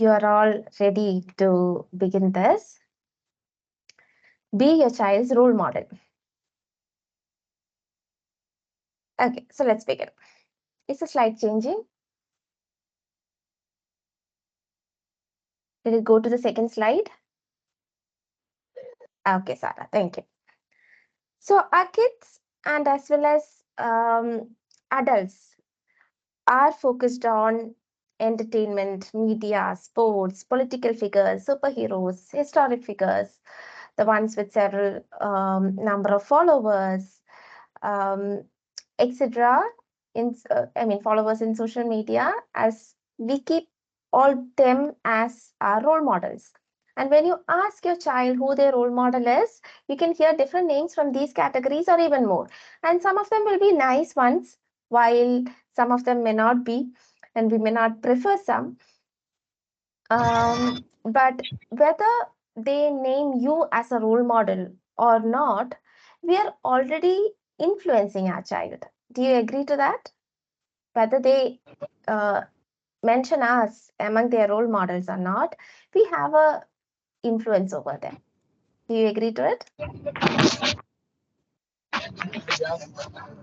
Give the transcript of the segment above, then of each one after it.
you are all ready to begin this. Be your child's role model. Okay, so let's begin. Is the slide changing? Did it go to the second slide? Okay, Sarah, thank you. So our kids and as well as adults are focused on entertainment, media, sports, political figures, superheroes, historic figures, the ones with several number of followers, um, etc. Followers in social media, as we keep all them as our role models. And when you ask your child who their role model is, you can hear different names from these categories or even more. And some of them will be nice ones, while some of them may not be, and we may not prefer some. But whether they name you as a role model or not, we are already influencing our child. Do you agree to that? Whether they mention us among their role models or not, we have a influence over them. Do you agree to it?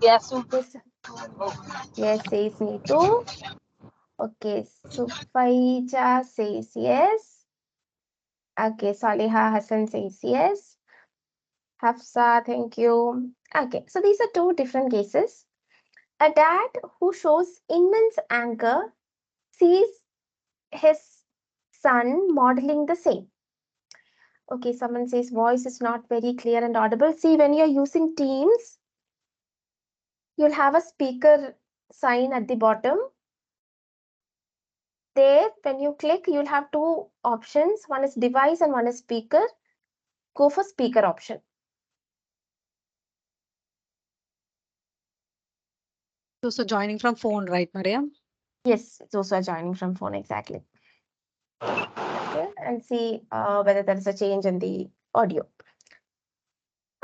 Yes. Yes. Yes, says me too. Okay, Sufaija says yes. Okay, Saliha Hassan says yes. Hafsa, thank you. Okay, so these are two different cases. A dad who shows immense anger sees his son modeling the same. Okay, someone says voice is not very clear and audible. See, when you're using Teams, you'll have a speaker sign at the bottom. There, when you click, you'll have two options. One is device and one is speaker. Go for speaker option. So joining from phone, right, Mariyam? Yes, it's also joining from phone, exactly. Okay, and see whether there is a change in the audio.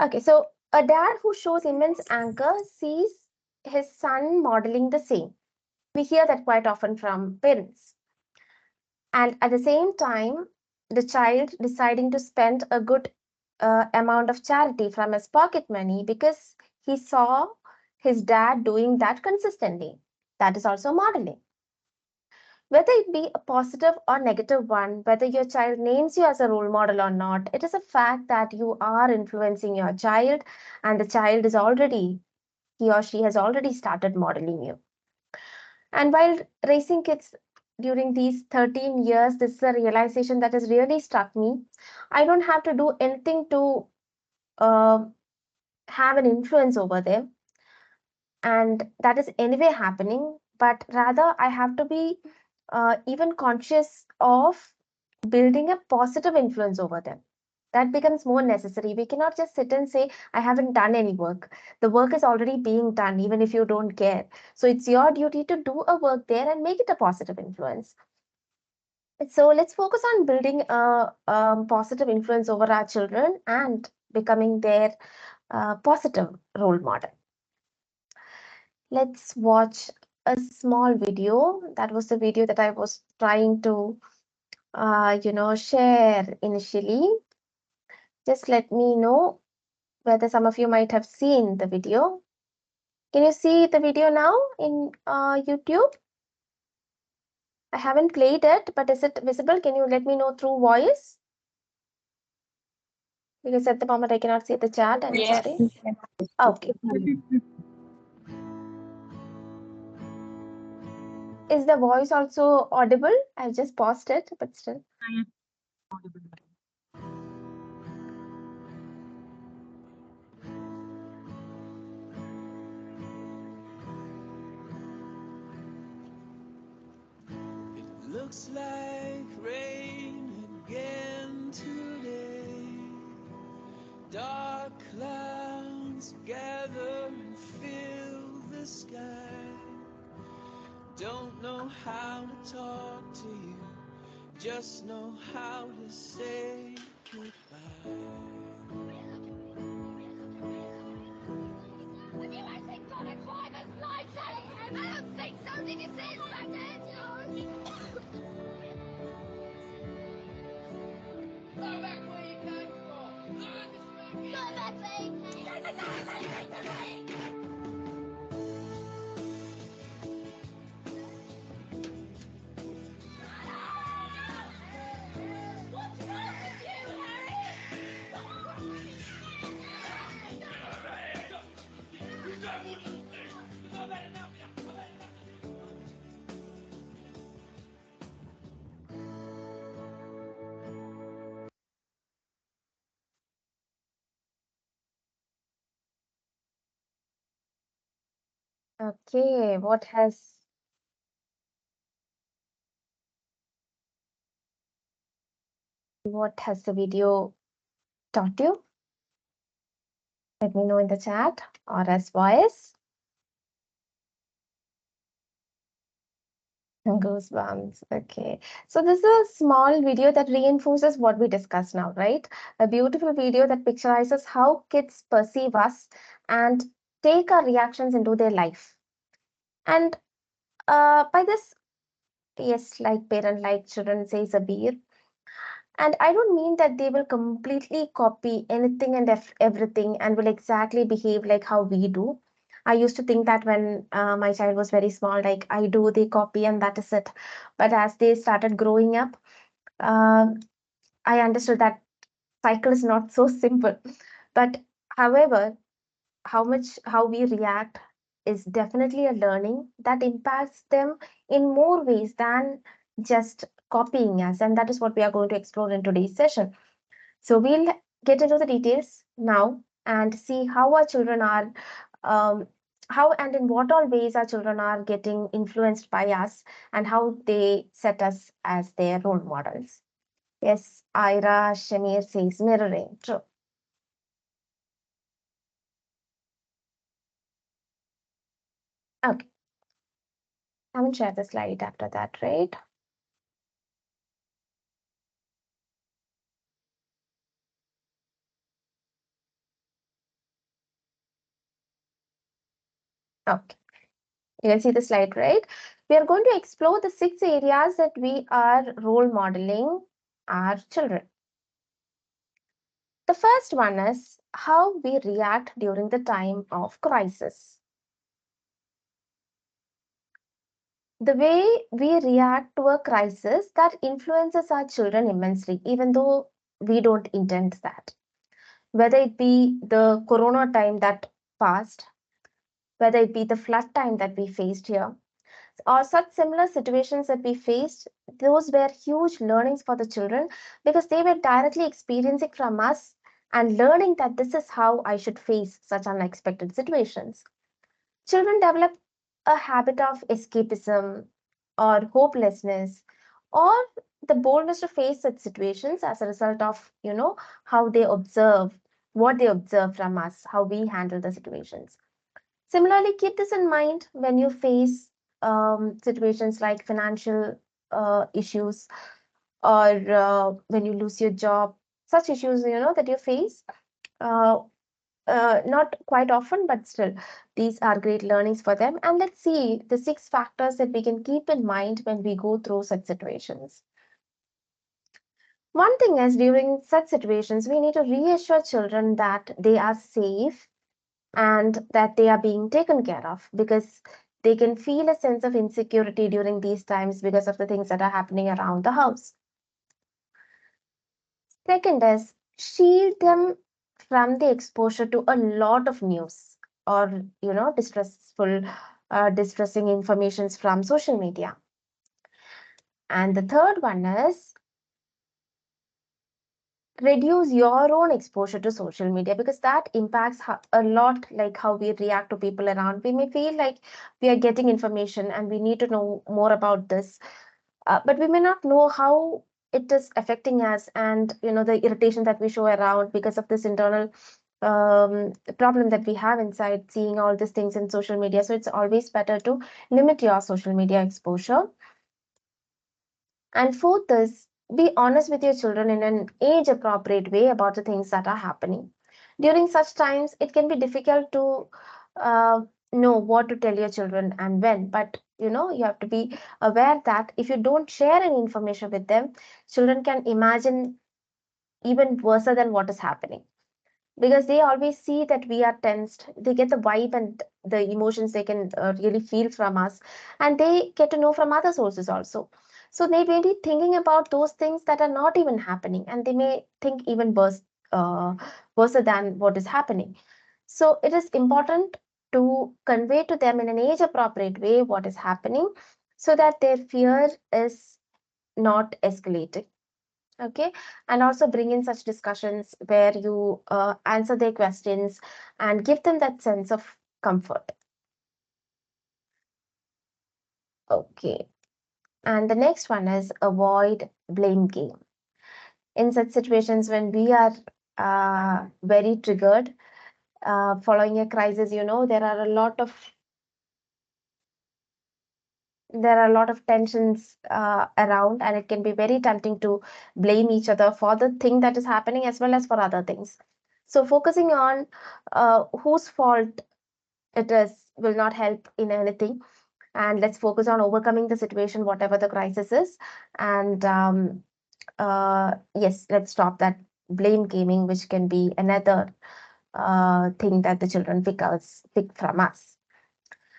Okay, so a dad who shows immense anger sees his son modeling the same. We hear that quite often from parents. And at the same time, the child deciding to spend a good amount of charity from his pocket money because he saw his dad doing that consistently. That is also modeling. Whether it be a positive or negative one, whether your child names you as a role model or not, it is a fact that you are influencing your child, and the child is already, he or she has already started modeling you. And while raising kids during these 13 years, this is a realization that has really struck me. I don't have to do anything to uh, have an influence over them, and that is anyway happening, but rather I have to be even conscious of building a positive influence over them. That becomes more necessary. We cannot just sit and say, I haven't done any work. The work is already being done, even if you don't care. So it's your duty to do a work there and make it a positive influence. So let's focus on building a positive influence over our children and becoming their positive role model. Let's watch a small video. That was the video that I was trying to, share initially. Just let me know whether some of you might have seen the video. Can you see the video now in YouTube? I haven't played it, but is it visible? Can you let me know through voice? Because at the moment I cannot see the chat. I'm sorry. Okay. Is the voice also audible? I've just paused it, but still. It looks like rain again today. Dark clouds gather and fill the sky. Don't know how to talk to you, just know how to say goodbye. Okay, what has the video taught you? Let me know in the chat or as voice. Goosebumps. Okay. So this is a small video that reinforces what we discussed now, right? A beautiful video that picturizes how kids perceive us and take our reactions into their life. And by this, yes, like parent, like children, says Abir. And I don't mean that they will completely copy anything and everything and will exactly behave like how we do. I used to think that when my child was very small, like I do, they copy, and that is it. But as they started growing up, uh, I understood that cycle is not so simple. But however, how we react is definitely a learning that impacts them in more ways than just copying us, and that is what we are going to explore in today's session. So we'll get into the details now and see how our children are, how and in what all ways our children are getting influenced by us and how they set us as their role models. Yes, Ira Shamir says mirroring. True. Okay, I will share the slide after that, right? Okay, you can see the slide, right? We are going to explore the 6 areas that we are role modeling our children. The first one is how we react during the time of crisis. The way we react to a crisis that influences our children immensely, even though we don't intend that. Whether it be the corona time that passed, whether it be the flood time that we faced here, or such similar situations that we faced, those were huge learnings for the children because they were directly experiencing from us and learning that this is how I should face such unexpected situations. Children develop a habit of escapism or hopelessness or the boldness to face such situations as a result of, how they observe, what they observe from us, how we handle the situations. Similarly, keep this in mind when you face situations like financial issues or when you lose your job, such issues, that you face. Uh, not quite often, but still, these are great learnings for them. And let's see the 6 factors that we can keep in mind when we go through such situations. One thing is, during such situations, we need to reassure children that they are safe and that they are being taken care of because they can feel a sense of insecurity during these times because of the things that are happening around the house. Second is shield them from the exposure to a lot of news or distressing informations from social media. And the third one is reduce your own exposure to social media because that impacts a lot like how we react to people around. We may feel like we are getting information and we need to know more about this, but we may not know how it is affecting us and the irritation that we show around because of this internal problem that we have inside seeing all these things in social media. So it's always better to limit your social media exposure. And fourth is be honest with your children in an age appropriate way about the things that are happening. During such times, it can be difficult to uh, know what to tell your children and when, but you have to be aware that if you don't share any information with them, children can imagine even worse than what is happening. because they always see that we are tensed. They get the vibe and the emotions they can really feel from us, and they get to know from other sources also. So they may be thinking about those things that are not even happening, and they may think even worse than what is happening. So it is important to convey to them in an age appropriate way what is happening, so that their fear is not escalating. Okay, and also bring in such discussions where you answer their questions and give them that sense of comfort. Okay, and the next one is avoid blame game. In such situations when we are very triggered following a crisis, there are a lot of tensions around, and it can be very tempting to blame each other for the thing that is happening as well as for other things. So focusing on whose fault it is will not help in anything, and let's focus on overcoming the situation, whatever the crisis is. And yes, let's stop that blame gaming, which can be another thing that the children pick from us.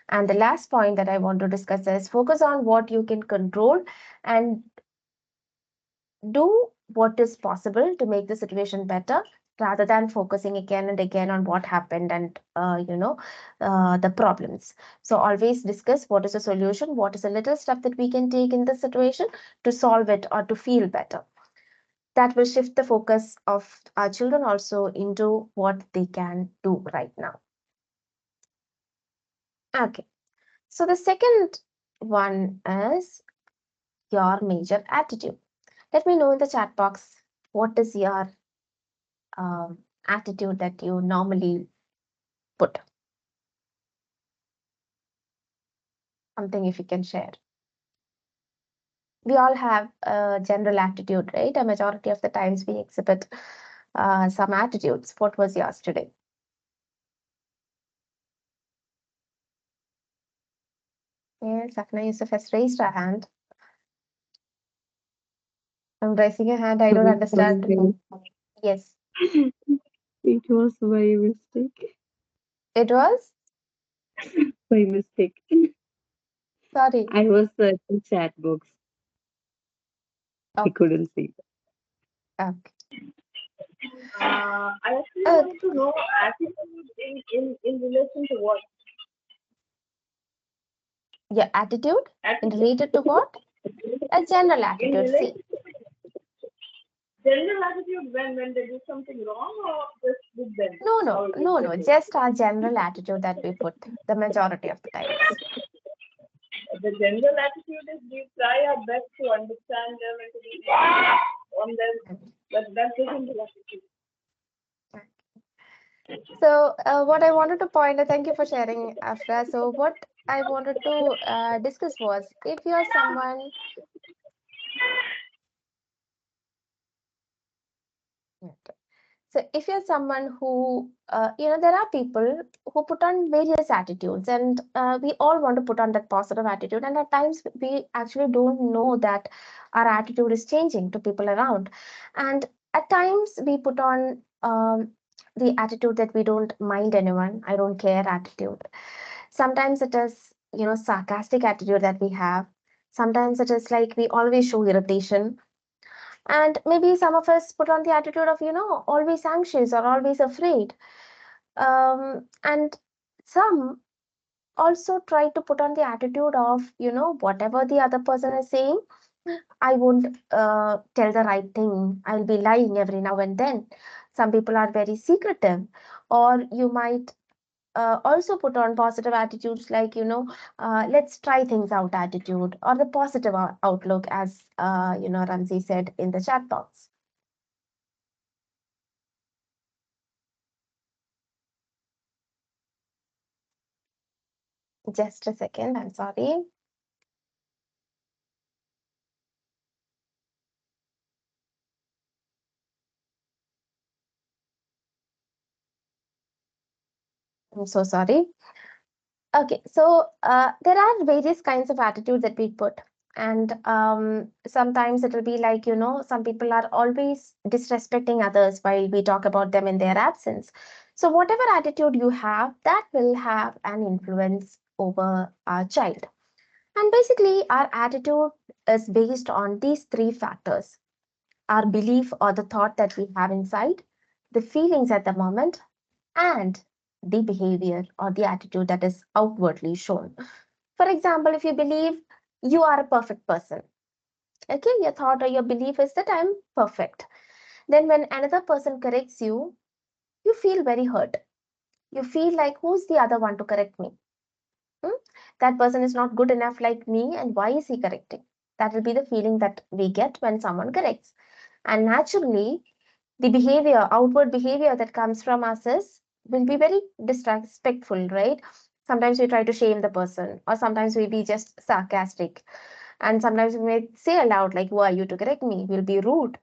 And the last point that I want to discuss is focus on what you can control and do what is possible to make the situation better, rather than focusing again and again on what happened and the problems. So always discuss what is the solution, what is a little step that we can take in this situation to solve it or to feel better. That will shift the focus of our children also into what they can do right now. Okay, so the second one is your major attitude. Let me know in the chat box what is your um, attitude that you normally put. Something if you can share. We all have a general attitude, right? A majority of the times we exhibit some attitudes. What was yours today? Yeah, Safna Yusuf has raised her hand. I'm raising a hand. I don't understand. Yes, It was by mistake. it was. By mistake. Sorry. I was searching chat books. I Oh, couldn't see. okay. I actually Uh, want to know attitude in relation to what? your attitude in Attitude. related to what? A general In attitude. See, relation general attitude when they do something wrong or just with them? no, How no, is it no, that no. they Just our general attitude that we put the majority of the times. the general attitude is we try our best to understand them and to be on them, but that's the general attitude. So, what I wanted to point out, thank you for sharing, Afra. So, what I wanted to discuss was if you're someone, okay. So if you're someone who, there are people who put on various attitudes, and we all want to put on that positive attitude. And at times, we actually don't know that our attitude is changing to people around. And at times, we put on the attitude that we don't mind anyone, I don't care attitude. Sometimes it is, sarcastic attitude that we have. Sometimes it is like we always show irritation, and maybe some of us put on the attitude of, always anxious or always afraid. And some also try to put on the attitude of, whatever the other person is saying, I won't tell the right thing. I'll be lying every now and then. Some people are very secretive, or you might also put on positive attitudes like, let's try things out attitude, or the positive outlook, as, Ramsey said in the chat box. Just a second, I'm sorry. I'm so sorry. Okay, so there are various kinds of attitudes that we put. And sometimes it will be like, some people are always disrespecting others while we talk about them in their absence. So whatever attitude you have, that will have an influence over our child. And basically, our attitude is based on these three factors: our belief or the thought that we have inside, the feelings at the moment, and the behavior or the attitude that is outwardly shown. For example, if you believe you are a perfect person, okay, your thought or your belief is that I'm perfect. Then when another person corrects you, you feel very hurt. You feel like, who's the other one to correct me? Hmm? That person is not good enough like me, and why is he correcting? That will be the feeling that we get when someone corrects. And naturally, the behavior, outward behavior that comes from us is will be very disrespectful, right? Sometimes we try to shame the person, or sometimes we be just sarcastic, and sometimes we may say aloud, like, who are you to correct me? We'll be rude.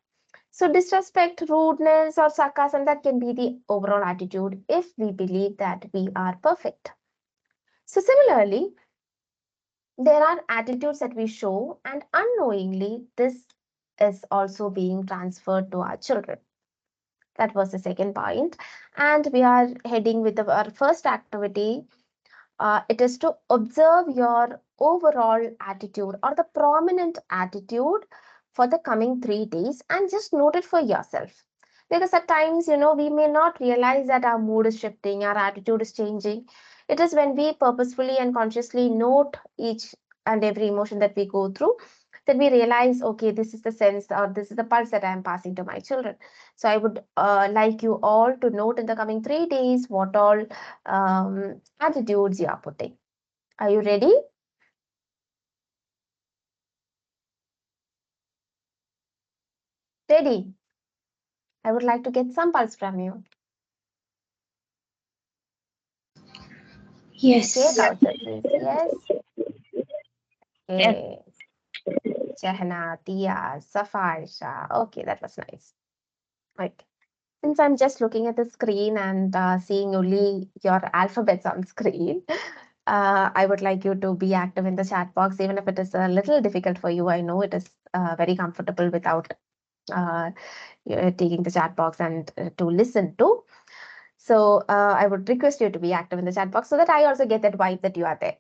So, disrespect, rudeness, or sarcasm, that can be the overall attitude if we believe that we are perfect. So, similarly, there are attitudes that we show, and unknowingly, this is also being transferred to our children. That was the second point. And we are heading with our first activity. It is to observe your overall attitude or the prominent attitude for the coming 3 days and just note it for yourself. Because at times, we may not realize that our mood is shifting, our attitude is changing. It is when we purposefully and consciously note each and every emotion that we go through that we realize, okay, this is the sense or this is the pulse that I am passing to my children. So I would like you all to note in the coming 3 days what all attitudes you are putting. Are you ready? Ready? I would like to get some pulse from you. Okay, the Yes. answer is yes. Yes. Okay. Jahna, Tia, Safaisha. Okay, that was nice. Okay. Since I'm just looking at the screen and seeing only your alphabets on screen, I would like you to be active in the chat box, even if it is a little difficult for you. I know it is very comfortable without taking the chat box and to listen to. So I would request you to be active in the chat box so that I also get that vibe that you are there.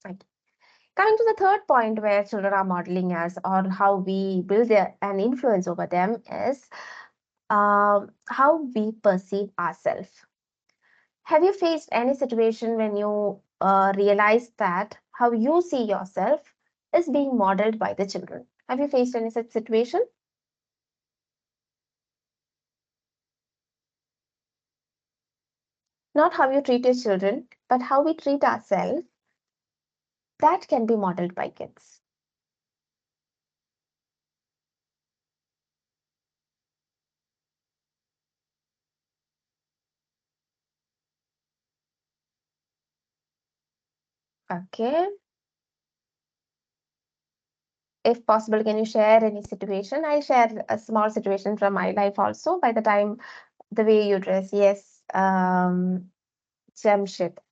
Right. Coming to the third point where children are modeling us or how we build an influence over them is how we perceive ourselves. Have you faced any situation when you realize that how you see yourself is being modeled by the children? Have you faced any such situation? Not how you treat your children, but how we treat ourselves, that can be modeled by kids. Okay. If possible, can you share any situation? I'll share a small situation from my life also by the time the way you dress. Yes. Jamshid.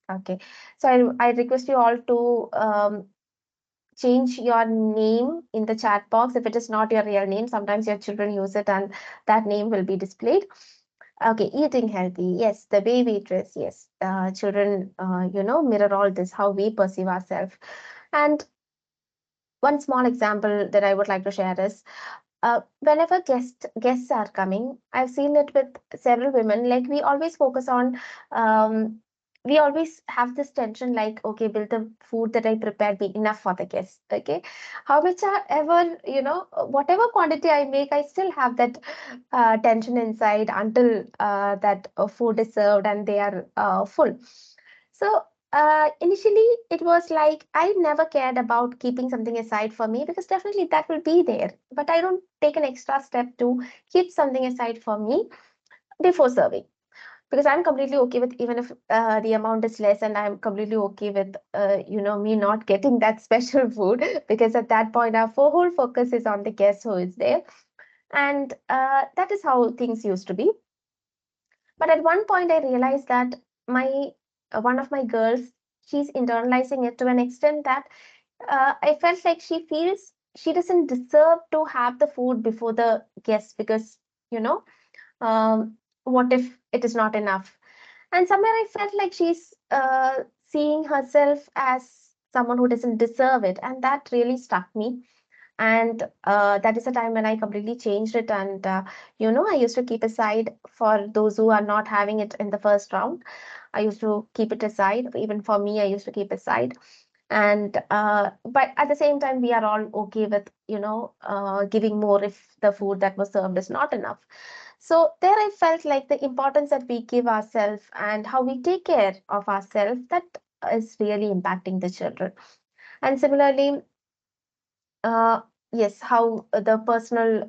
Okay. So I request you all to change your name in the chat box if it is not your real name. Sometimes your children use it and that name will be displayed. Okay, eating healthy. Yes, the way we dress. Yes, children, mirror all this, how we perceive ourselves. And one small example that I would like to share is whenever guests are coming, I've seen it with several women. Like we always focus on, we always have this tension. Like, okay, will the food that I prepared be enough for the guests? Okay, how much I ever, whatever quantity I make, I still have that tension inside until that food is served and they are full. So initially, it was like I never cared about keeping something aside for me because definitely that will be there. But I don't take an extra step to keep something aside for me before serving because I'm completely okay with even if the amount is less, and I'm completely okay with me not getting that special food because at that point our whole focus is on the guest who is there, and that is how things used to be. But at one point, I realized that my one of my girls, she's internalizing it to an extent that I felt like she feels she doesn't deserve to have the food before the guests because, you know, what if it is not enough? And somewhere I felt like she's seeing herself as someone who doesn't deserve it. And that really struck me. And that is a time when I completely changed it. And, I used to keep aside for those who are not having it in the first round. I used to keep it aside. Even for me, I used to keep aside. And but at the same time, we are all okay with, giving more if the food that was served is not enough. So there I felt like the importance that we give ourselves and how we take care of ourselves, that is really impacting the children. And similarly, uh, yes, how the personal,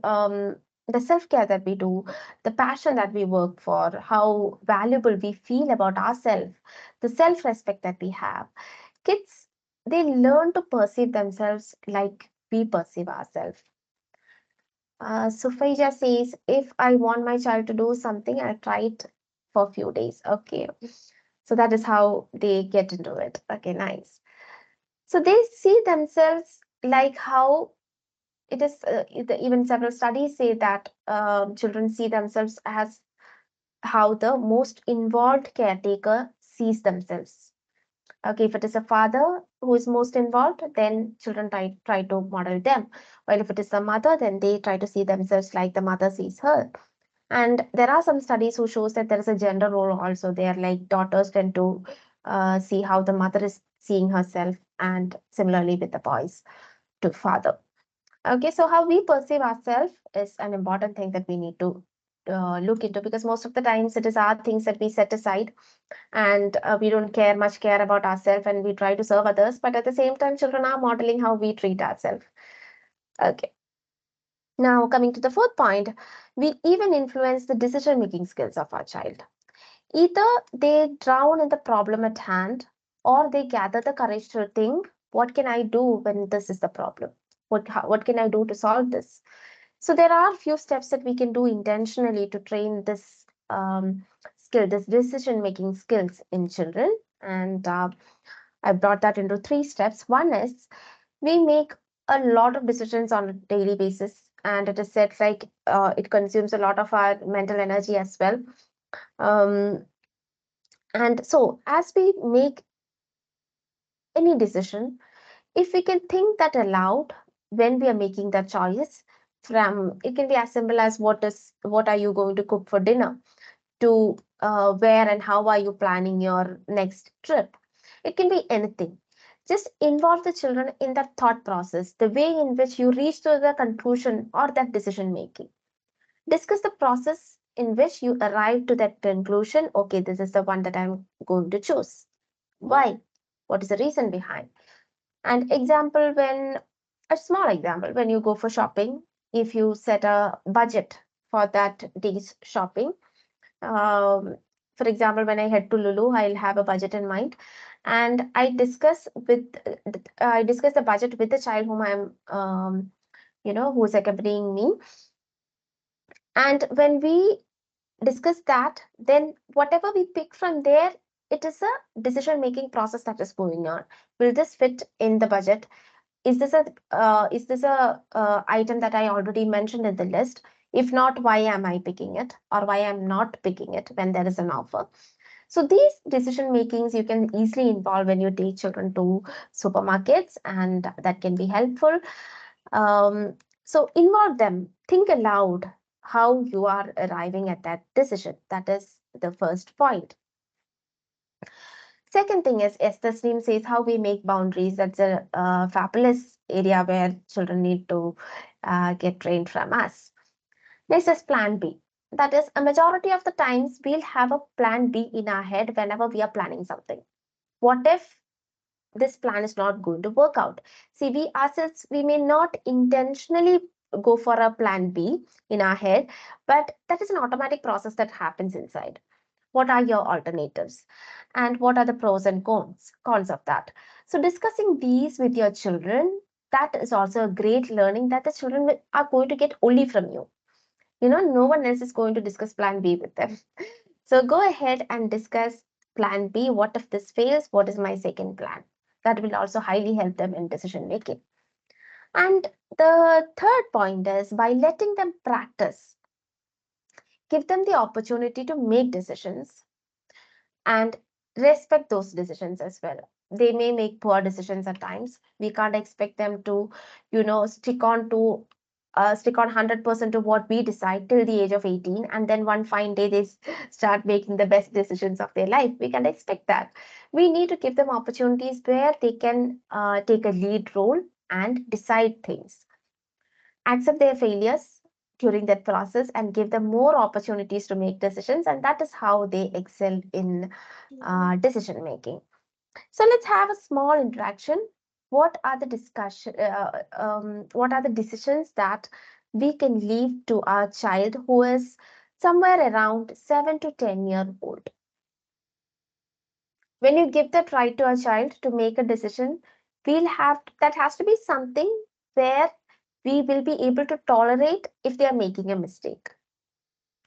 the self-care that we do, the passion that we work for, how valuable we feel about ourselves, the self-respect that we have. Kids, they learn to perceive themselves like we perceive ourselves. Sufaija says, if I want my child to do something, I'll try it for a few days. Okay. So that is how they get into it. Okay, nice. So they see themselves like how it is, even several studies say that children see themselves as how the most involved caretaker sees themselves. Okay, if it is a father who is most involved, then children try to model them. While if it is a mother, then they try to see themselves like the mother sees her. And there are some studies who shows that there is a gender role also there, like daughters tend to see how the mother is seeing herself, and similarly with the boys to father. Okay, so how we perceive ourselves is an important thing that we need to look into, because most of the times it is our things that we set aside, and we don't care about ourselves, and we try to serve others, but at the same time children are modeling how we treat ourselves. Okay, now coming to the fourth point, we even influence the decision making skills of our child. Either they drown in the problem at hand, or they gather the courage to think, what can I do when this is the problem? What can I do to solve this? So there are a few steps that we can do intentionally to train this skill, this decision making skills in children. And I brought that into three steps. One is we make a lot of decisions on a daily basis, and it is said like it consumes a lot of our mental energy as well. Um, and so, as we make any decision, if we can think that aloud when we are making that choice, from it can be as simple as what are you going to cook for dinner, to where and how are you planning your next trip. It can be anything. Just involve the children in that thought process, the way in which you reach to the conclusion or that decision making. Discuss the process in which you arrive to that conclusion. Okay, this is the one that I'm going to choose. Why? What is the reason behind? And example, when a small example, when you go for shopping, if you set a budget for that day's shopping, um, for example, when I head to Lulu, I'll have a budget in mind, and I discuss the budget with the child whom I'm who is accompanying me. And when we discuss that, then whatever we pick from there, it is a decision making process that is going on. Will this fit in the budget? Is this a item that I already mentioned in the list? If not, why am I picking it, or why I'm not picking it when there is an offer? So these decision makings you can easily involve when you take children to supermarkets, and that can be helpful. So involve them, think aloud how you are arriving at that decision. That is the first point. Second thing is, as Tasneem says, how we make boundaries. That's a fabulous area where children need to get trained from us. Next is plan B. That is, a majority of the times we'll have a plan B in our head whenever we are planning something. What if this plan is not going to work out? See, we ourselves, we may not intentionally go for a plan B in our head, but that is an automatic process that happens inside. What are your alternatives? And what are the pros and cons of that? So discussing these with your children, that is also a great learning that the children are going to get only from you. No one else is going to discuss plan B with them. So go ahead and discuss plan B. What if this fails? What is my second plan? That will also highly help them in decision making. And the third point is by letting them practice, give them the opportunity to make decisions and respect those decisions as well. They may make poor decisions at times. We can't expect them to, stick on 100% to what we decide till the age of 18, and then one fine day they start making the best decisions of their life. We can't expect that. We need to give them opportunities where they can take a lead role and decide things, accept their failures during that process, and give them more opportunities to make decisions. And that is how they excel in decision making. So let's have a small interaction. What are the decisions that we can leave to our child who is somewhere around 7 to 10-year old? When you give that right to a child to make a decision, that has to be something where we will be able to tolerate if they are making a mistake,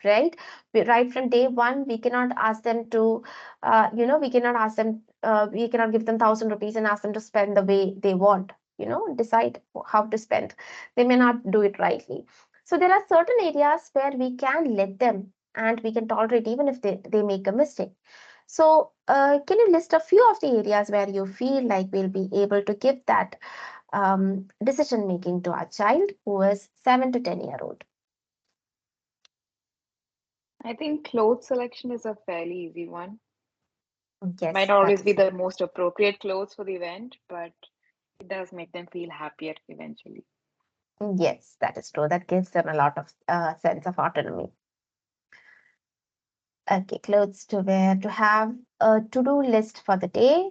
right? Right from day one, we cannot ask them to, we cannot give them 1,000 rupees and ask them to spend the way they want, decide how to spend. They may not do it rightly. So there are certain areas where we can let them and we can tolerate even if they make a mistake. So can you list a few of the areas where you feel like we'll be able to give that decision making to our child who is 7 to 10-year old? I think clothes selection is a fairly easy one. Might Yes, not that always be is. the most appropriate clothes for the event, but it does make them feel happier eventually. Yes, that is true. That gives them a lot of sense of autonomy. Okay, clothes to wear, to have a to-do list for the day.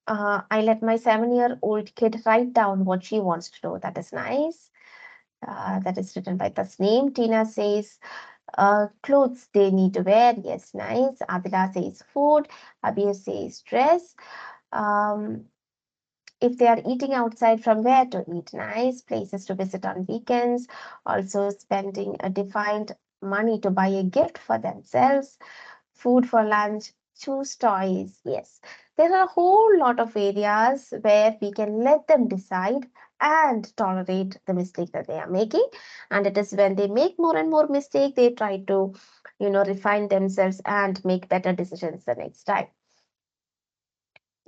I let my 7-year-old kid write down what she wants to do. That is nice. That is written by Tasneem. Tina says, clothes they need to wear. Yes, nice. Adila says food. Abir says dress. Um, if they are eating outside, from where to eat, nice places to visit on weekends, also spending a defined money to buy a gift for themselves, food for lunch, choose toys. Yes, there are a whole lot of areas where we can let them decide and tolerate the mistake that they are making. And it is when they make more and more mistake, they try to refine themselves and make better decisions the next time.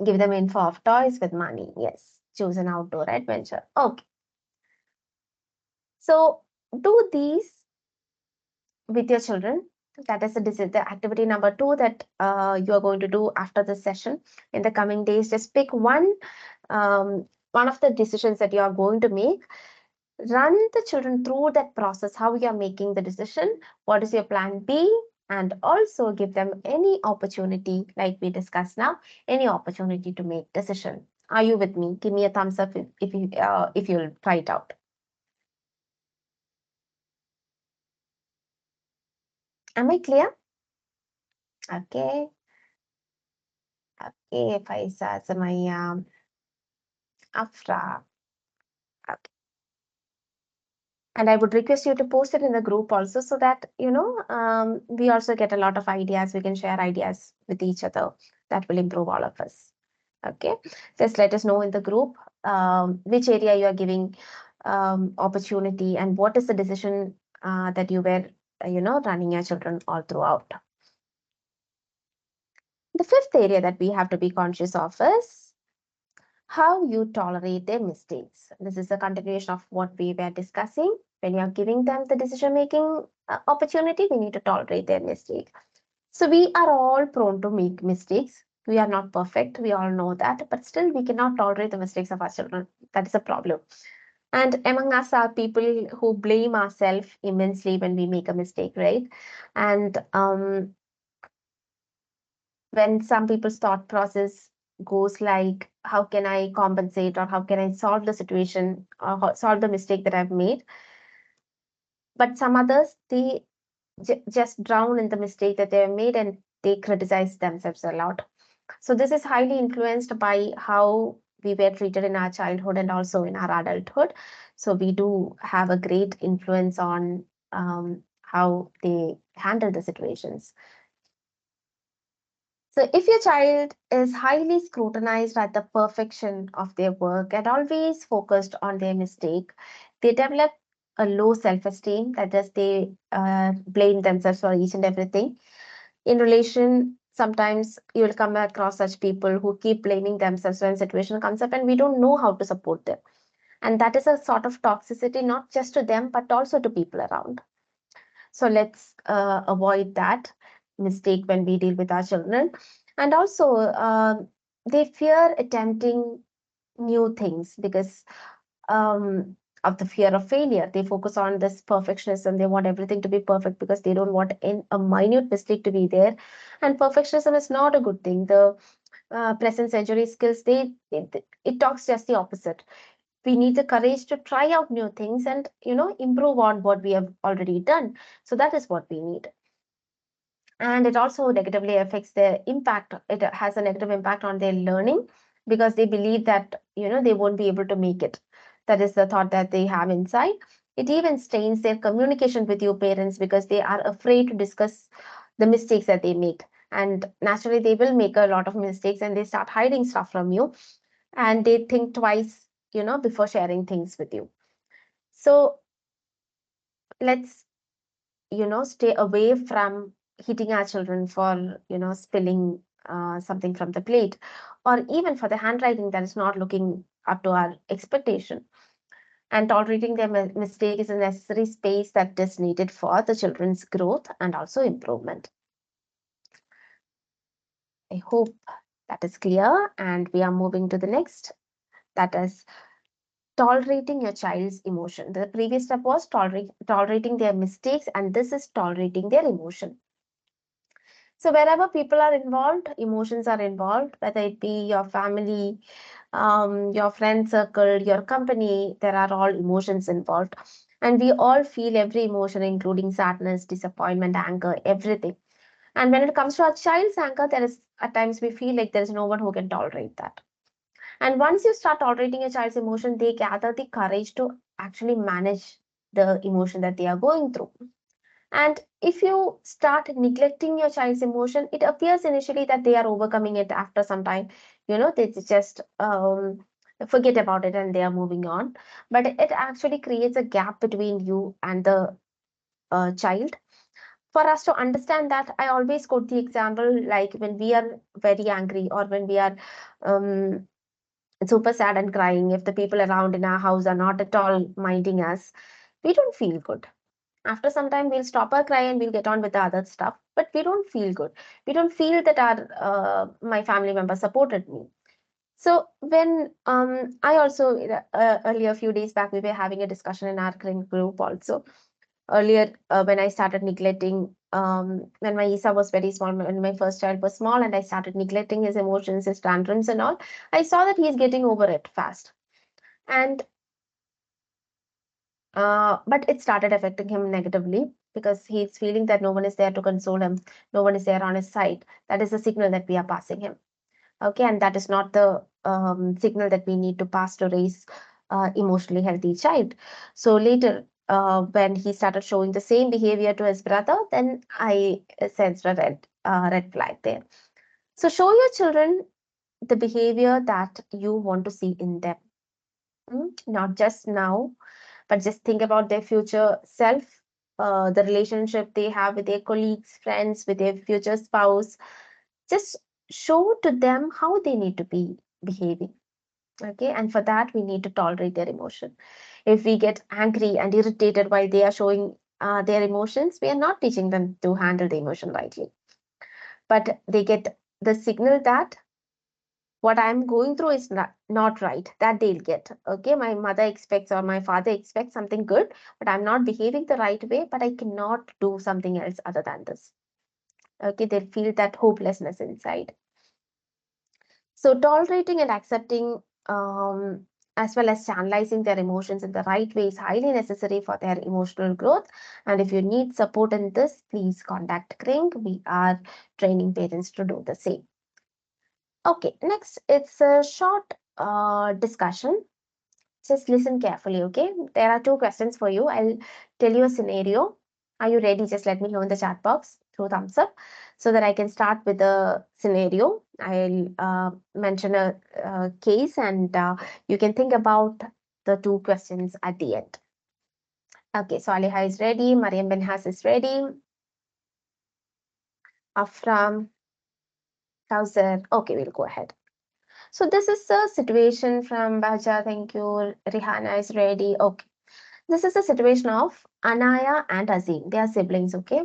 Give them info of toys with money. Yes. Choose an outdoor adventure. Okay. So do these with your children. That is the activity number 2 that you are going to do after this session in the coming days. Just pick one of the decisions that you are going to make. Run the children through that process, how you are making the decision, what is your plan B, and also give them any opportunity, like we discussed now, any opportunity to make decision. Are you with me? Give me a thumbs up if you'll try it out. Am I clear? Okay. Okay, Faisa, Samayam, Afra. Okay. And I would request you to post it in the group also so that, we also get a lot of ideas. We can share ideas with each other. That will improve all of us. Okay. Just let us know in the group which area you are giving opportunity and what is the decision that you were, running your children all throughout. The fifth area that we have to be conscious of is how you tolerate their mistakes. This is a continuation of what we were discussing. When you are giving them the decision making opportunity, we need to tolerate their mistake. So we are all prone to make mistakes. We are not perfect. We all know that, but still we cannot tolerate the mistakes of our children. That is a problem. And among us are people who blame ourselves immensely when we make a mistake, right? And when some people's thought process goes like, how can I compensate or how can I solve the situation or solve the mistake that I've made? But some others, they just drown in the mistake that they've made and they criticize themselves a lot. So this is highly influenced by how we were treated in our childhood and also in our adulthood. So we do have a great influence on how they handle the situations. So if your child is highly scrutinized at the perfection of their work and always focused on their mistake, they develop a low self-esteem, that is, they blame themselves for each and everything. In relation, sometimes you will come across such people who keep blaming themselves when situation comes up and we don't know how to support them. And that is a sort of toxicity, not just to them, but also to people around. So let's avoid that mistake when we deal with our children. And also, they fear attempting new things because of the fear of failure. They focus on this perfectionism. They want everything to be perfect because they don't want a minute mistake to be there. And perfectionism is not a good thing. The present century skills, it talks just the opposite. We need the courage to try out new things and improve on what we have already done. So that is what we need. And it also negatively affects their impact. It has a negative impact on their learning because they believe that they won't be able to make it. That is the thought that they have inside. It even strains their communication with you parents because they are afraid to discuss the mistakes that they make, and naturally they will make a lot of mistakes and they start hiding stuff from you, and they think twice before sharing things with you. So let's stay away from hitting our children for spilling something from the plate, or even for the handwriting that is not looking up to our expectation. And tolerating their mistake is a necessary space that is needed for the children's growth and also improvement. I hope that is clear, and we are moving to the next, that is tolerating your child's emotion. The previous step was tolerating their mistakes, and this is tolerating their emotion. So wherever people are involved, emotions are involved, whether it be your family, your friend circle, your company, there are all emotions involved. And we all feel every emotion, including sadness, disappointment, anger, everything. And when it comes to our child's anger, there is at times we feel like there is no one who can tolerate that. And once you start tolerating a child's emotion, they gather the courage to actually manage the emotion that they are going through. And if you start neglecting your child's emotion, it appears initially that they are overcoming it after some time. They just forget about it and they are moving on. But it actually creates a gap between you and the child. For us to understand that, I always quote the example like when we are very angry or when we are um, super sad and crying, if the people around in our house are not at all minding us, we don't feel good. After some time, we'll stop our cry and we'll get on with the other stuff, but we don't feel good. We don't feel that our my family member supported me. So when I also earlier a few days back we were having a discussion in our crink group also. Earlier, when I started neglecting, when my Isa was very small, when my first child was small, and I started neglecting his emotions, his tantrums, and all, I saw that he's getting over it fast. And but it started affecting him negatively because he's feeling that no one is there to console him, no one is there on his side. That is the signal that we are passing him. Okay, and that is not the signal that we need to pass to raise emotionally healthy child. So later, when he started showing the same behavior to his brother, then I sensed a red flag there. So show your children the behavior that you want to see in them. Not just now, but just think about their future self, the relationship they have with their colleagues, friends, with their future spouse. Just show to them how they need to be behaving. Okay, and for that, we need to tolerate their emotion. If we get angry and irritated while they are showing their emotions, we are not teaching them to handle the emotion rightly. But they get the signal that what I'm going through is not right, that they'll get. Okay, my mother expects or my father expects something good, but I'm not behaving the right way, but I cannot do something else other than this. Okay, they'll feel that hopelessness inside. So tolerating and accepting as well as channelizing their emotions in the right way is highly necessary for their emotional growth. And if you need support in this, please contact Crink. We are training parents to do the same. Okay, next it's a short discussion. Just listen carefully, okay? There are two questions for you. I'll tell you a scenario. Are you ready? Just let me know in the chat box through thumbs up. so that I can start with the scenario. I'll mention a case, and you can think about the two questions at the end. Okay, so Aliha is ready. Mariam Benhas is ready. Afram, Kausar. Okay, we'll go ahead. So this is a situation from Baja. Thank you. Rihanna is ready. Okay. This is a situation of Anaya and Azim. They are siblings, okay?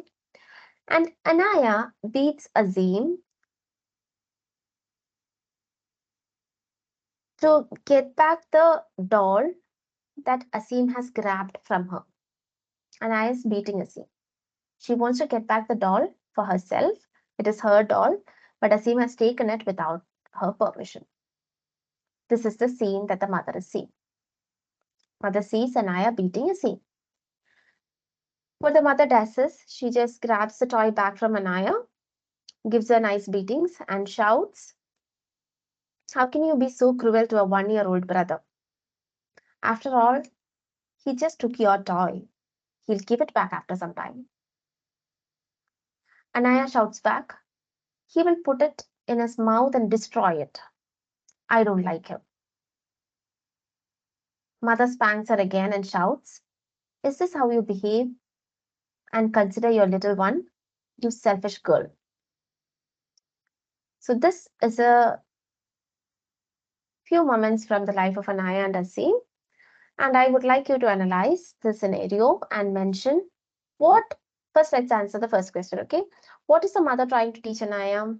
And Anaya beats Azim to get back the doll that Azim has grabbed from her. Anaya is beating Azim. She wants to get back the doll for herself. It is her doll, but Azim has taken it without her permission. This is the scene that the mother is seeing. Mother sees Anaya beating Azim. What the mother does is she just grabs the toy back from Anaya, gives her nice beatings, and shouts, "How can you be so cruel to a 1-year-old brother? After all, he just took your toy. He'll give it back after some time." Anaya shouts back, "He will put it in his mouth and destroy it. I don't like him." Mother spanks her again and shouts, "Is this how you behave and consider your little one? You selfish girl." So this is a few moments from the life of Anaya and Azim. And I would like you to analyze the scenario and mention what. First, let's answer the first question, okay? What is the mother trying to teach Anaya?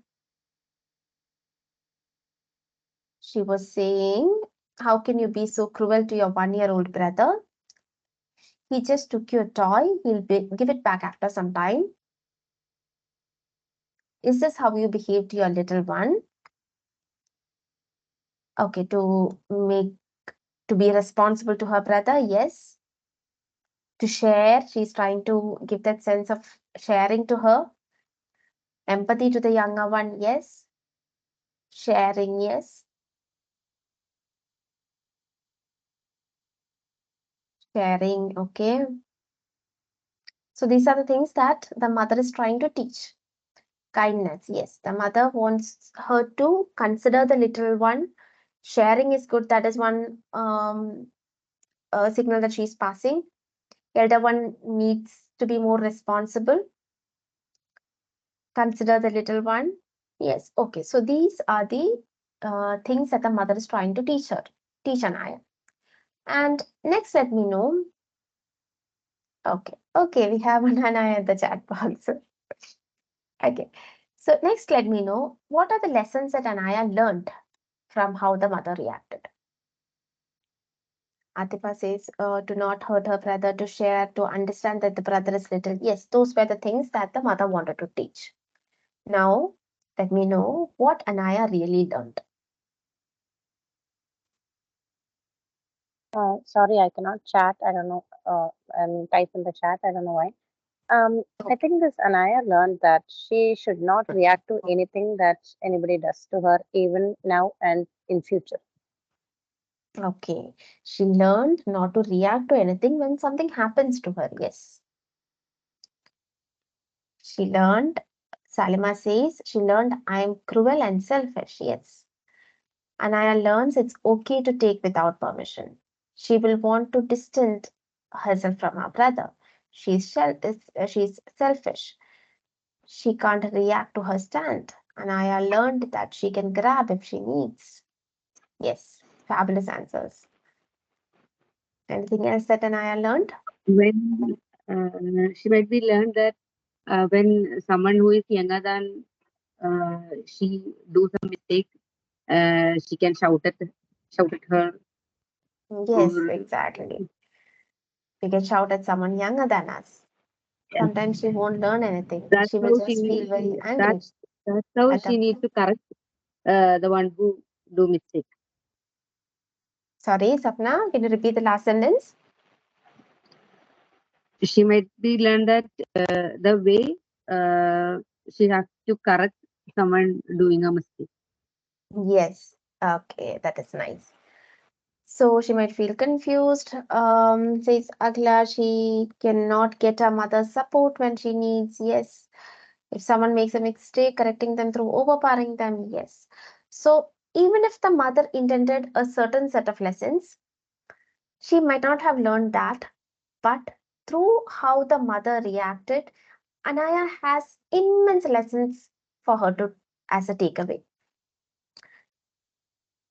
She was saying, "How can you be so cruel to your 1-year-old brother? He just took your toy. Give it back after some time. Is this how you behave to your little one?" Okay, to be responsible to her brother, yes. To share, she's trying to give that sense of sharing to her. Empathy to the younger one, yes. Sharing, yes. Sharing, okay. So these are the things that the mother is trying to teach. Kindness, yes. The mother wants her to consider the little one. Sharing is good. That is one signal that she's passing. Elder one needs to be more responsible. Consider the little one. Yes, okay. So these are the things that the mother is trying to teach Anaya. And next, let me know. Okay, we have Anaya in the chat box. Okay. So next, let me know, what are the lessons that Anaya learned from how the mother reacted? Atifa says, to not hurt her brother, to share, to understand that the brother is little. Yes, those were the things that the mother wanted to teach. Now, let me know what Anaya really learned. Sorry, I cannot chat. I don't know. And type in the chat. I don't know why. I think this Anaya learned that she should not react to anything that anybody does to her, even now and in future. Okay, she learned not to react to anything when something happens to her. Yes. She learned, Salima says, she learned, I am cruel and selfish. Yes. Anaya learns it's okay to take without permission. She will want to distance herself from her brother. She's selfish. She can't react to her stand. Anaya learned that she can grab if she needs. Yes, fabulous answers. Anything else that Anaya learned? When she might be learned that when someone who is younger than she do some mistake, she can shout at her. Yes, Or exactly. We can shout at someone younger than us. Sometimes she won't learn anything. that's She will how she just feel very angry that's how at she the. needs to correct the one who do mistake. Sorry, Sapna, can you repeat the last sentence? She might be learned that the way she has to correct someone doing a mistake. Yes. Okay, that is nice. So she might feel confused. Says Agla, she cannot get her mother's support when she needs. Yes. If someone makes a mistake, correcting them through overpowering them, yes. So even if the mother intended a certain set of lessons, she might not have learned that, but through how the mother reacted, Anaya has immense lessons for her to as a takeaway.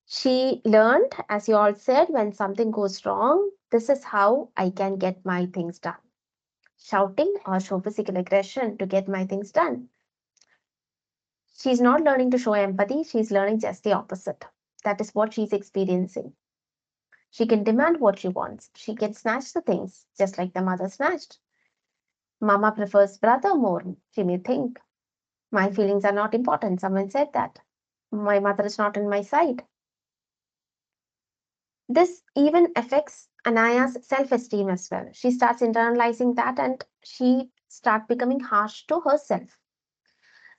She learned, as you all said, when something goes wrong, this is how I can get my things done. Shouting or show physical aggression to get my things done. She's not learning to show empathy, she's learning just the opposite. That is what she's experiencing. She can demand what she wants. She can snatch the things, just like the mother snatched. Mama prefers brother more, she may think. My feelings are not important. Someone said that. My mother is not in my side. This even affects Anaya's self-esteem as well. She starts internalizing that and she starts becoming harsh to herself.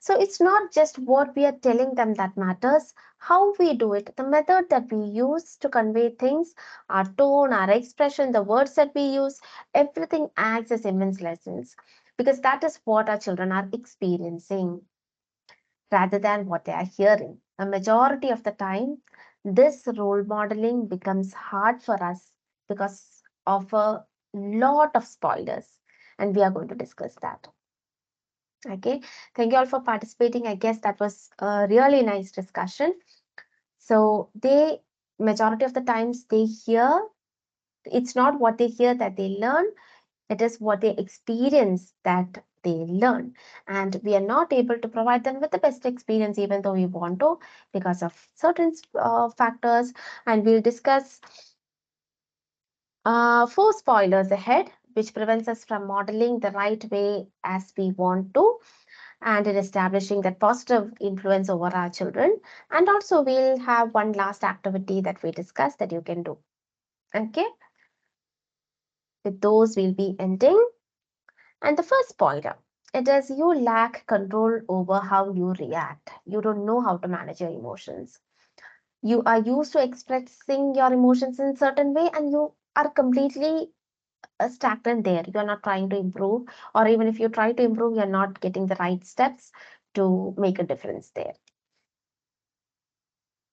So it's not just what we are telling them that matters, how we do it, the method that we use to convey things, our tone, our expression, the words that we use, everything acts as immense lessons because that is what our children are experiencing rather than what they are hearing. A majority of the time, this role modeling becomes hard for us because of a lot of spoilers, and we are going to discuss that. Okay, thank you all for participating. I guess that was a really nice discussion. So they majority of the times they hear, it's not what they hear that they learn, it is what they experience that they learn. And we are not able to provide them with the best experience even though we want to because of certain factors. And we'll discuss 4 spoilers ahead, which prevents us from modeling the right way as we want to and in establishing that positive influence over our children. And also we'll have one last activity that we discussed that you can do. Okay. With those, we'll be ending. And the first spoiler, it is you lack control over how you react. You don't know how to manage your emotions. You are used to expressing your emotions in a certain way and you are completely stagnant there. You are not trying to improve, or even if you try to improve, you're not getting the right steps to make a difference there.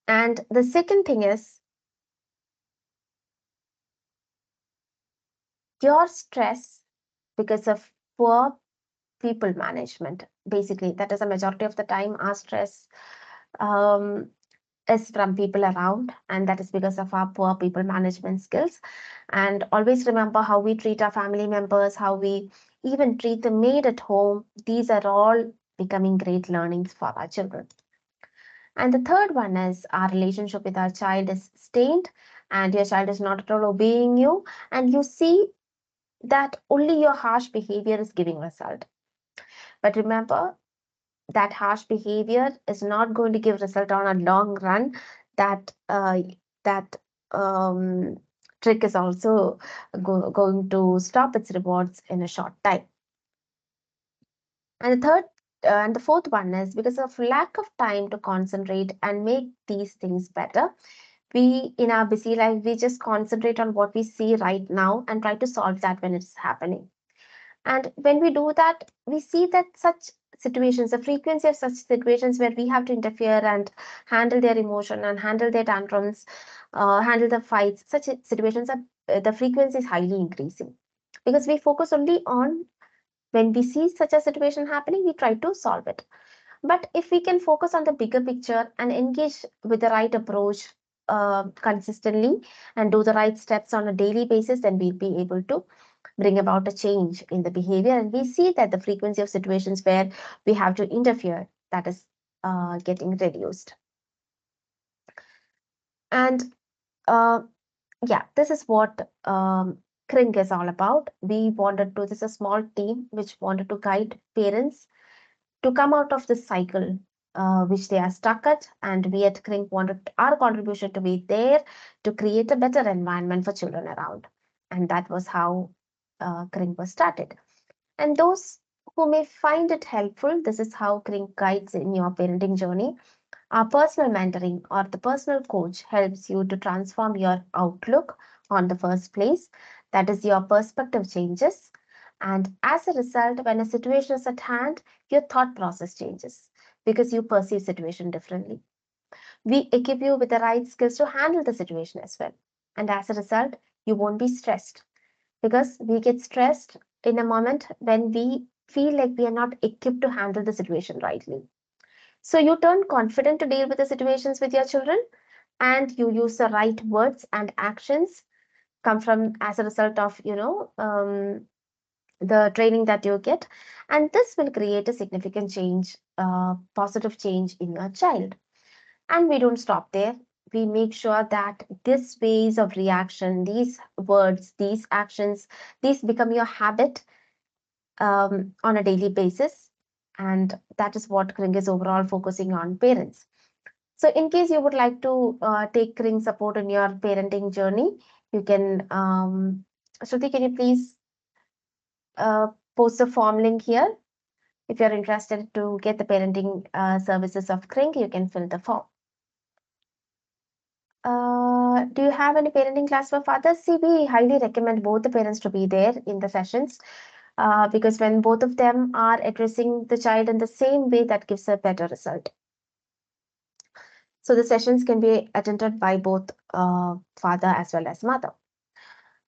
And the second thing is your stress because of poor people management. Basically, that is a majority of the time our stress um, is from people around, and that is because of our poor people management skills. And always remember how we treat our family members, how we even treat the maid at home. These are all becoming great learnings for our children. And the third one is our relationship with our child is stained, and your child is not at all obeying you, and you see that only your harsh behavior is giving result. But remember, that harsh behavior is not going to give result on a long run. That um, trick is also going to stop its rewards in a short time. And the third and the fourth one is because of lack of time to concentrate and make these things better. We in our busy life we just concentrate on what we see right now and try to solve that when it's happening. And when we do that, we see that such situations, the frequency of such situations where we have to interfere and handle their emotion and handle their tantrums, handle the fights, such situations are the frequency is highly increasing because we focus only on when we see such a situation happening, we try to solve it. But if we can focus on the bigger picture and engage with the right approach consistently and do the right steps on a daily basis, then we'll be able to bring about a change in the behavior. And we see that the frequency of situations where we have to interfere, that is getting reduced. And yeah, this is what Crink is all about. We wanted to, this is a small team which wanted to guide parents to come out of this cycle which they are stuck at. And we at Crink wanted our contribution to be there to create a better environment for children around. And that was how Crink was started. And those who may find it helpful, this is how Crink guides in your parenting journey. Our personal mentoring or the personal coach helps you to transform your outlook on the first place. That is, your perspective changes And as a result, when a situation is at hand, your thought process changes because you perceive situation differently. We equip you with the right skills to handle the situation as well. And as a result, you won't be stressed because we get stressed in a moment when we feel like we are not equipped to handle the situation rightly. So you turn confident to deal with the situations with your children, and you use the right words and actions come from as a result of the training that you get, and this will create a significant change, positive change in your child. And we don't stop there. We make sure that these ways of reaction, these words, these actions, these become your habit on a daily basis. And that is what Kring is overall focusing on parents. So, in case you would like to take Kring support in your parenting journey, you can, Shruti, can you please post the form link here? If you're interested to get the parenting services of Kring, you can fill the form. Do you have any parenting class for fathers? See, we highly recommend both the parents to be there in the sessions because when both of them are addressing the child in the same way, that gives a better result. So the sessions can be attended by both father as well as mother.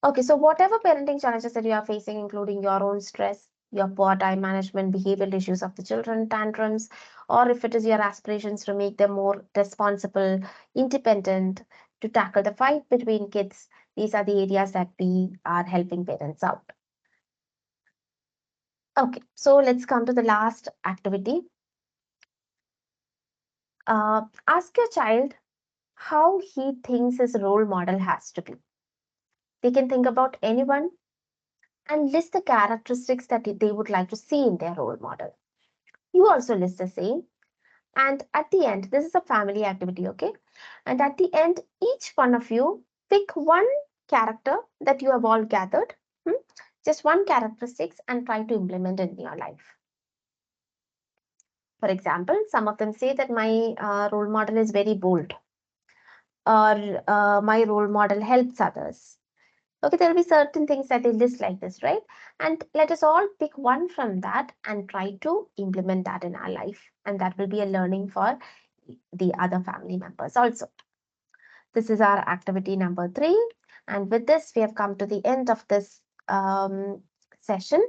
Okay, so whatever parenting challenges that you are facing, including your own stress, your poor time management, behavioral issues of the children, tantrums, or if it is your aspirations to make them more responsible, independent, to tackle the fight between kids, these are the areas that we are helping parents out. Okay, so let's come to the last activity. Ask your child how he thinks his role model has to be. They can think about anyone and list the characteristics that they would like to see in their role model. You also list the same. And at the end, this is a family activity, okay? And at the end, each one of you pick one character that you have all gathered, just one characteristics, and try to implement it in your life. For example, some of them say that my role model is very bold, or my role model helps others. Okay, there will be certain things that they list like this, right? And let us all pick one from that and try to implement that in our life. And that will be a learning for the other family members also. This is our activity number 3. And with this, we have come to the end of this session.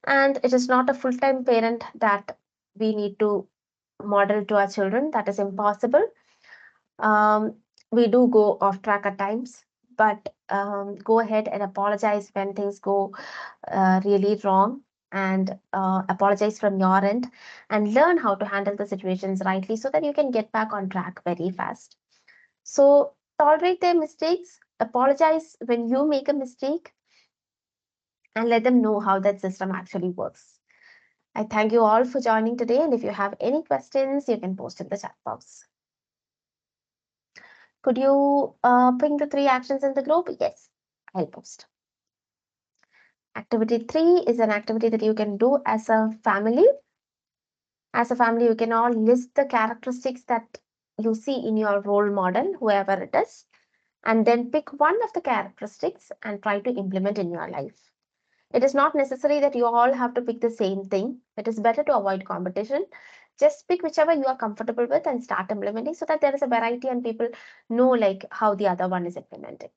And it is not a full-time parent that we need to model to our children. That is impossible. We do go off track at times, but go ahead and apologize when things go really wrong, and apologize from your end and learn how to handle the situations rightly so that you can get back on track very fast. So tolerate their mistakes, apologize when you make a mistake, and let them know how that system actually works. I thank you all for joining today, and if you have any questions, you can post in the chat box. Could you ping the 3 actions in the group? Yes, I'll post. Activity 3 is an activity that you can do as a family. As a family, you can all list the characteristics that you see in your role model, whoever it is, and then pick one of the characteristics and try to implement in your life. It is not necessary that you all have to pick the same thing. It is better to avoid competition. Just pick whichever you are comfortable with and start implementing so that there is a variety and people know like how the other one is implementing.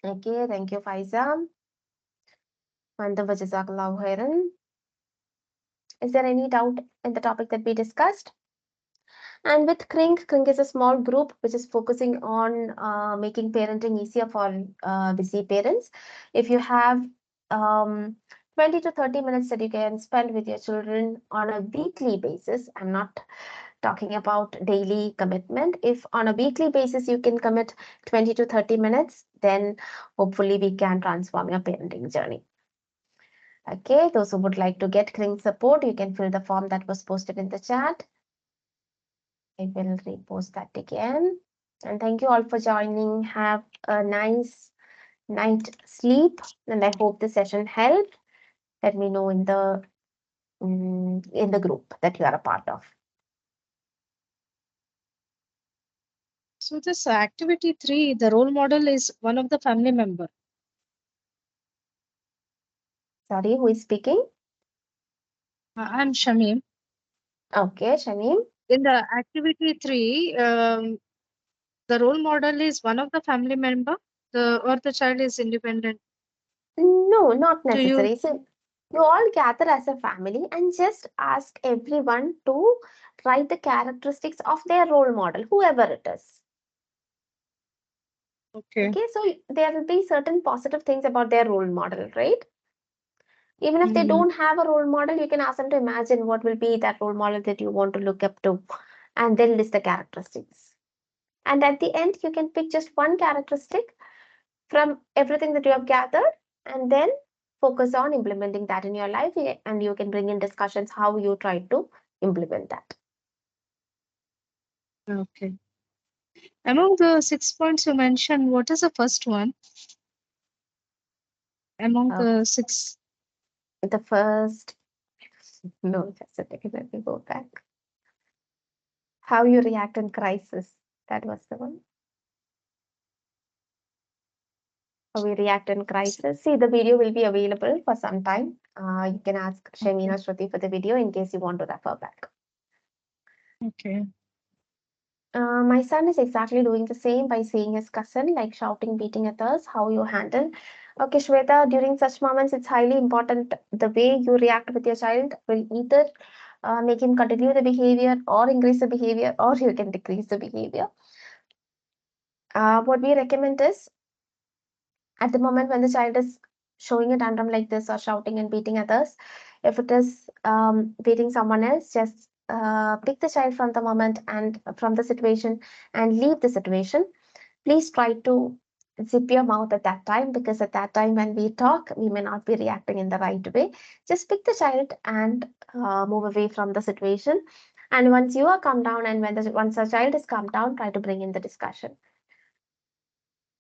Okay, thank you, Faiza. Mandava Jazakallahu khairan. Is there any doubt in the topic that we discussed? And with Crink is a small group which is focusing on making parenting easier for busy parents. If you have 20 to 30 minutes that you can spend with your children on a weekly basis, I'm not talking about daily commitment. If on a weekly basis you can commit 20 to 30 minutes, then hopefully we can transform your parenting journey. Okay, those who would like to get Crink support, you can fill the form that was posted in the chat. I will repost that again. And thank you all for joining. Have a nice night sleep. And I hope the session helped. Let me know in the group that you are a part of. So this activity 3, the role model is one of the family member. Sorry, who is speaking? I'm Shamim. Okay, Shamim. In the activity 3, the role model is one of the family member, or the child is independent. No, not Do you? necessary. So you all gather as a family and just ask everyone to write the characteristics of their role model, whoever it is. Okay. Okay, so there will be certain positive things about their role model, right? Even if they Mhm. don't have a role model, you can ask them to imagine what will be that role model that you want to look up to, and then list the characteristics. And at the end, you can pick just one characteristic from everything that you have gathered, and then focus on implementing that in your life. And you can bring in discussions how you try to implement that. Okay. Among the 6 points you mentioned, what is the first one? Among Uh, the 6. the first, no, just a second, let me go back. How you react in crisis. That was the one. How we react in crisis. See, the video will be available for some time. You can ask Shamina Shruti for the video in case you want to refer back. Okay. My son is exactly doing the same by seeing his cousin, like shouting, beating others. How you handle? Okay, Shweta, during such moments, it's highly important. The way you react with your child will either make him continue the behavior or increase the behavior, or you can decrease the behavior. What we recommend is at the moment when the child is showing a tantrum like this or shouting and beating others, if it is beating someone else, just pick the child from the moment and from the situation and leave the situation. Please try to zip your mouth at that time, because at that time when we talk, we may not be reacting in the right way. Just pick the child and move away from the situation. And once you are calmed down, and once the child is calmed down, try to bring in the discussion.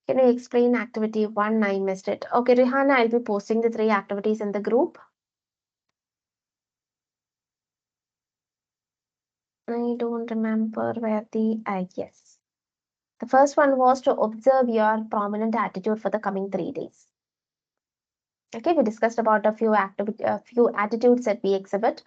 Can you explain activity 1? I missed it. Okay, Rihanna, I'll be posting the 3 activities in the group. I don't remember where yes. The first one was to observe your prominent attitude for the coming 3 days. Okay, we discussed about a few attitudes that we exhibit.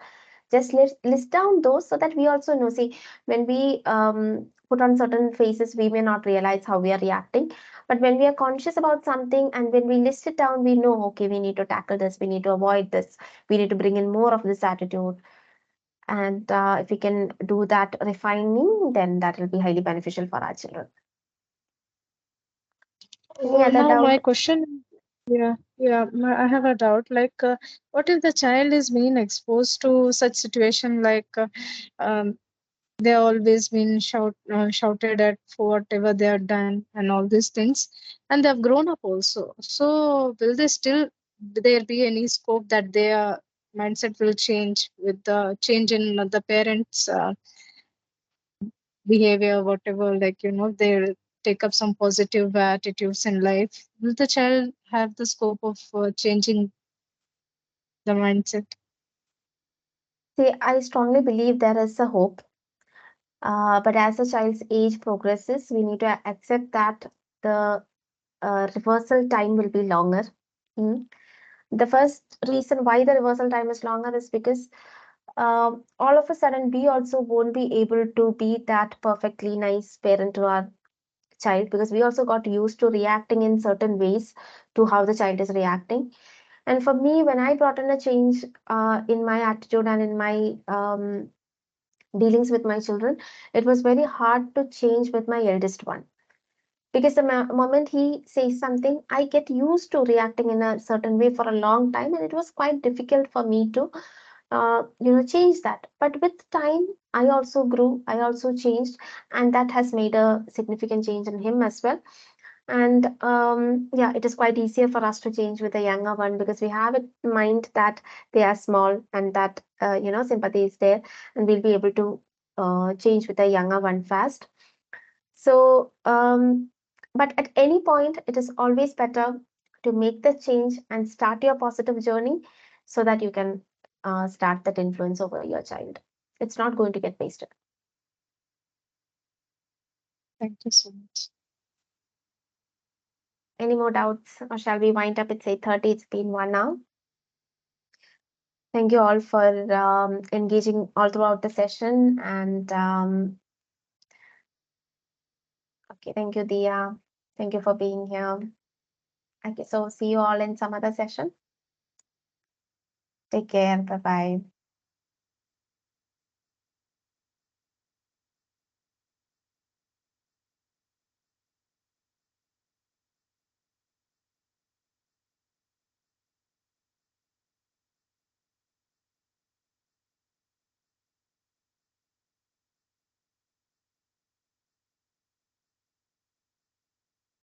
Just list down those so that we also know. See, when we put on certain faces, we may not realize how we are reacting. But when we are conscious about something and when we list it down, we know, okay, we need to tackle this, we need to avoid this, we need to bring in more of this attitude. And if we can do that refining, then that will be highly beneficial for our children. Any other Now my doubt? question, I have a doubt. Like, what if the child is being exposed to such situation, like they always been shouted at for whatever they have done and all these things, and they have grown up also. So will they still there be any scope that their mindset will change with the change in the parents' behavior, whatever, like, they'll take up some positive attitudes in life? Will the child have the scope of changing the mindset? See, I strongly believe there is a hope. But as the child's age progresses, we need to accept that the reversal time will be longer. Mm. The first reason why the reversal time is longer is because all of a sudden we also won't be able to be that perfectly nice parent to our child, because we also got used to reacting in certain ways to how the child is reacting. And for me, when I brought in a change in my attitude and in my dealings with my children, it was very hard to change with my eldest one, because the moment he says something, I get used to reacting in a certain way for a long time, and it was quite difficult for me to change that. But with time, I also grew, I also changed, and that has made a significant change in him as well. And yeah, it is quite easier for us to change with a younger one, because we have in mind that they are small and that sympathy is there, and we'll be able to change with a younger one fast. So, but at any point, it is always better to make the change and start your positive journey so that you can start that influence over your child. It's not going to get wasted. Thank you so much. Any more doubts, or shall we wind up? It's 8:30. It's been 1 hour. Thank you all for engaging all throughout the session. And okay, thank you, Dia. Thank you for being here. Okay, so see you all in some other session. Take care. Bye bye.